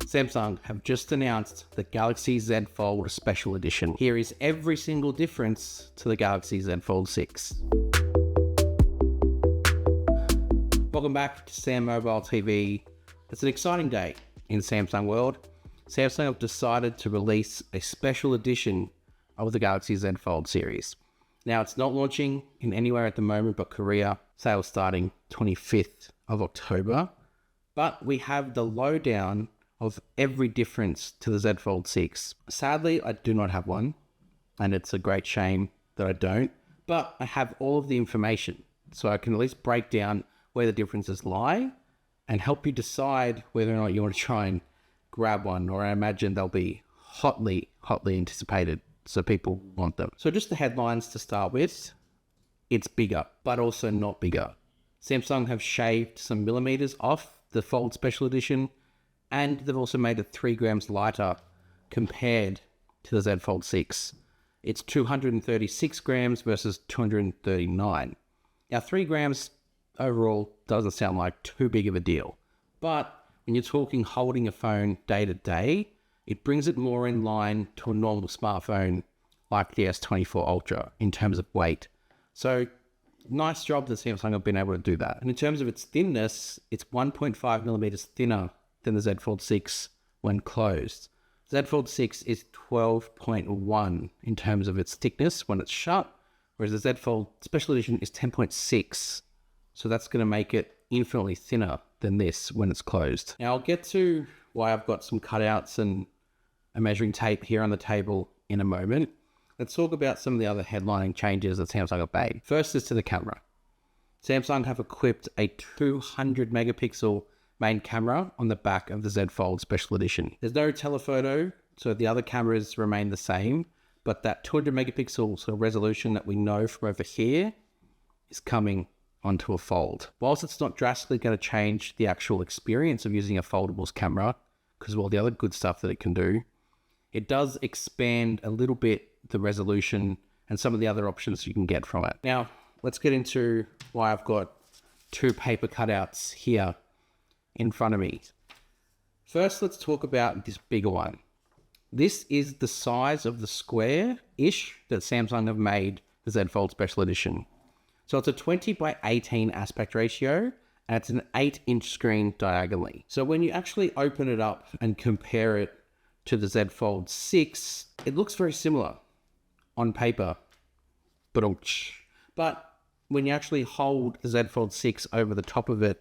Samsung have just announced the Galaxy Z Fold Special Edition. Here is every single difference to the Galaxy Z Fold 6. Welcome back to SamMobile TV. It's an exciting day in Samsung world. Samsung have decided to release a special edition of the Galaxy Z Fold series. Now, it's not launching in anywhere at the moment but Korea. Sales starting 25th of October. But we have the lowdown of every difference to the Z Fold 6. Sadly, I do not have one, and it's a great shame that I don't, but I have all of the information, so I can at least break down where the differences lie and help you decide whether or not you want to try and grab one, or I imagine they'll be hotly anticipated, so people want them. So just the headlines to start with. It's bigger, but also not bigger. Samsung have shaved some millimeters off the Fold Special Edition, and they've also made it 3 grams lighter compared to the Z Fold 6. It's 236 grams versus 239. Now, 3 grams overall doesn't sound like too big of a deal, but when you're talking holding a phone day to day, it brings it more in line to a normal smartphone like the S24 Ultra in terms of weight. So nice job that Samsung have been able to do that. And in terms of its thinness, it's 1.5 millimeters thinner than the Z Fold 6 when closed. Z Fold 6 is 12.1 in terms of its thickness when it's shut, whereas the Z Fold Special Edition is 10.6. So that's going to make it infinitely thinner than this when it's closed. Now I'll get to why I've got some cutouts and a measuring tape here on the table in a moment. Let's talk about some of the other headlining changes that Samsung have made. First is to the camera. Samsung have equipped a 200 megapixel main camera on the back of the Z Fold Special Edition. There's no telephoto, so the other cameras remain the same, but that 200 megapixel sort of resolution that we know from over here is coming onto a Fold. Whilst it's not drastically going to change the actual experience of using a foldables camera, because of all the other good stuff that it can do, it does expand a little bit the resolution and some of the other options you can get from it. Now, let's get into why I've got 2 paper cutouts here in front of me. First, let's talk about this bigger one. This is the size of the square-ish that Samsung have made the Z Fold Special Edition. So it's a 20:18 aspect ratio, and it's an 8-inch screen diagonally. So when you actually open it up and compare it to the Z Fold 6, it looks very similar on paper. But when you actually hold the Z Fold 6 over the top of it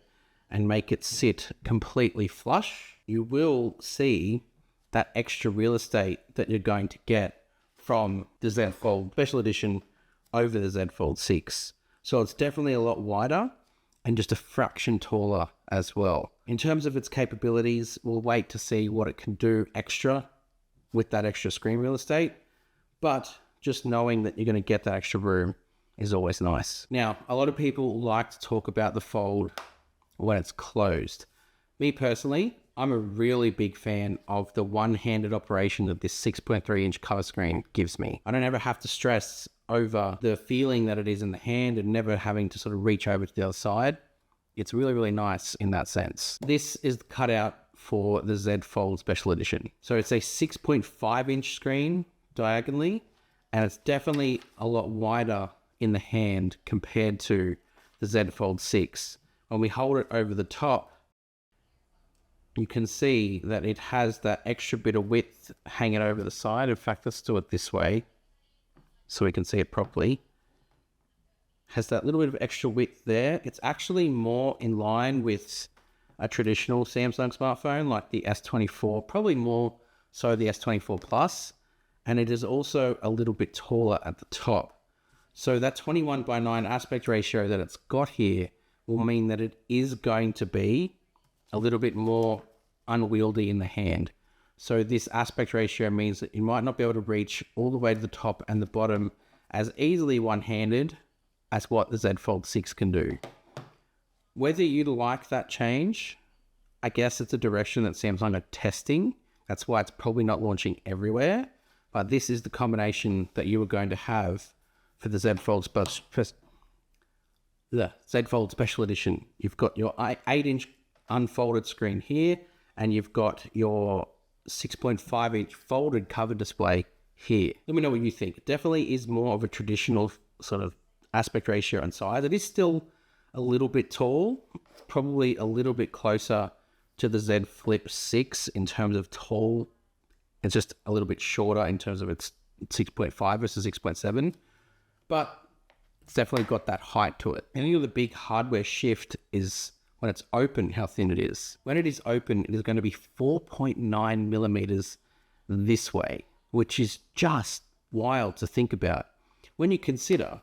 and make it sit completely flush, you will see that extra real estate that you're going to get from the Z Fold Special Edition over the Z Fold 6. So it's definitely a lot wider and just a fraction taller as well. In terms of its capabilities, we'll wait to see what it can do extra with that extra screen real estate, but just knowing that you're going to get that extra room is always nice. Now, a lot of people like to talk about the Fold when it's closed. Me personally, I'm a really big fan of the one-handed operation that this 6.3-inch cover screen gives me. I don't ever have to stress over the feeling that it is in the hand and never having to sort of reach over to the other side. It's really nice in that sense. This is the cutout for the Z Fold Special Edition. So it's a 6.5-inch screen diagonally, and it's definitely a lot wider in the hand compared to the Z Fold 6. When we hold it over the top, you can see that it has that extra bit of width hanging over the side. In fact, let's do it this way so we can see it properly. Has that little bit of extra width there. It's actually more in line with a traditional Samsung smartphone like the S24, probably more so the S24 Plus, and it is also a little bit taller at the top. So that 21:9 aspect ratio that it's got here will mean that it is going to be a little bit more unwieldy in the hand. So this aspect ratio means that you might not be able to reach all the way to the top and the bottom as easily one-handed as what the Z Fold 6 can do. Whether you like that change, I guess it's a direction that Samsung are testing. That's why it's probably not launching everywhere, but this is the combination that you are going to have for the Z Fold Special Edition. You've got your 8-inch unfolded screen here, and you've got your 6.5 inch folded cover display here. Let me know what you think. It definitely is more of a traditional sort of aspect ratio and size. It is still a little bit tall, probably a little bit closer to the Z Flip 6 in terms of tall. It's just a little bit shorter in terms of its 6.5 versus 6.7, but it's definitely got that height to it. And the big hardware shift is when it's open, how thin it is. When it is open, it is going to be 4.9 millimeters this way, which is just wild to think about. When you consider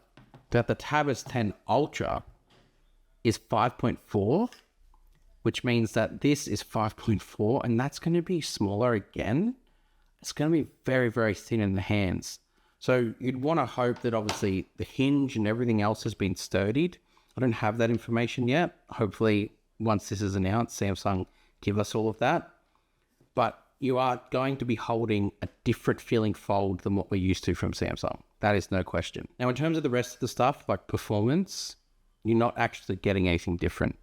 that the Tab S10 Ultra is 5.4, which means that this is 5.4, and that's going to be smaller again. It's going to be very, very thin in the hands. So you'd want to hope that obviously the hinge and everything else has been sturdied. I don't have that information yet. Hopefully, once this is announced, Samsung give us all of that. But you are going to be holding a different feeling fold than what we're used to from Samsung. That is no question. Now, in terms of the rest of the stuff, like performance, you're not actually getting anything different.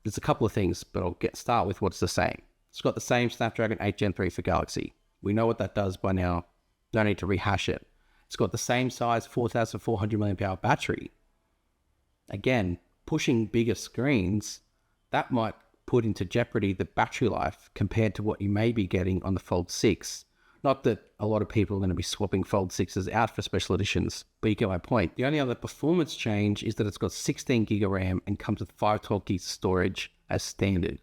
There's a couple of things, but I'll start with what's the same. It's got the same Snapdragon 8 Gen 3 for Galaxy. We know what that does by now. Don't need to rehash it. It's got the same size 4,400 mAh battery. Again, pushing bigger screens, that might put into jeopardy the battery life compared to what you may be getting on the Fold 6. Not that a lot of people are going to be swapping Fold 6s out for special editions, but you get my point. The only other performance change is that it's got 16 gig of RAM and comes with 512 gigs of storage as standard.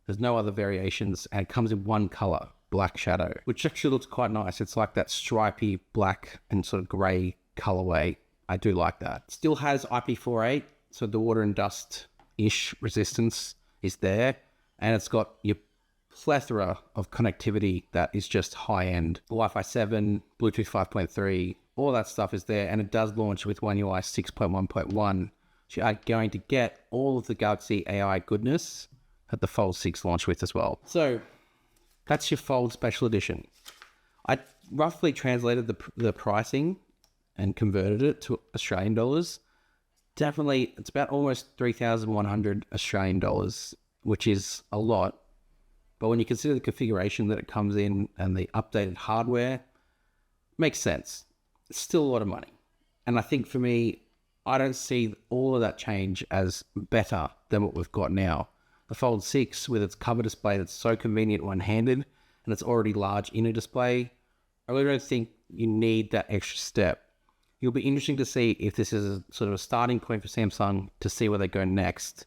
There's no other variations, and it comes in one color, Black Shadow, which actually looks quite nice. It's like that stripy black and sort of gray colorway. I do like that. Still has IP48, so the water and dust-ish resistance is there, and it's got your plethora of connectivity that is just high-end. Wi-Fi 7, Bluetooth 5.3, all that stuff is there, and it does launch with One UI 6.1.1. So you are going to get all of the Galaxy AI goodness that the Fold 6 launched with as well. So that's your Fold Special Edition. I roughly translated the pricing and converted it to Australian dollars. Definitely, it's about almost 3,100 Australian dollars, which is a lot. But when you consider the configuration that it comes in and the updated hardware, makes sense. It's still a lot of money. And I think for me, I don't see all of that change as better than what we've got now. The Fold 6 with its cover display that's so convenient one-handed, and it's already large inner display, I really don't think you need that extra step. It'll be interesting to see if this is a sort of a starting point for Samsung to see where they go next,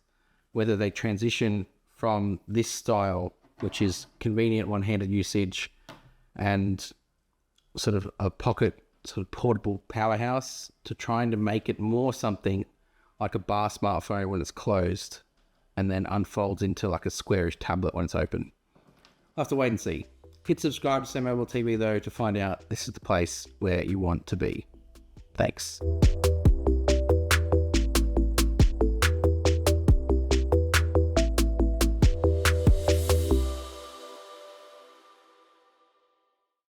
whether they transition from this style, which is convenient one-handed usage and sort of a pocket sort of portable powerhouse, to trying to make it more something like a bar smartphone when it's closed and then unfolds into like a squarish tablet when it's open. I'll have to wait and see. Hit subscribe to SamMobile TV though to find out this is the place where you want to be. Thanks.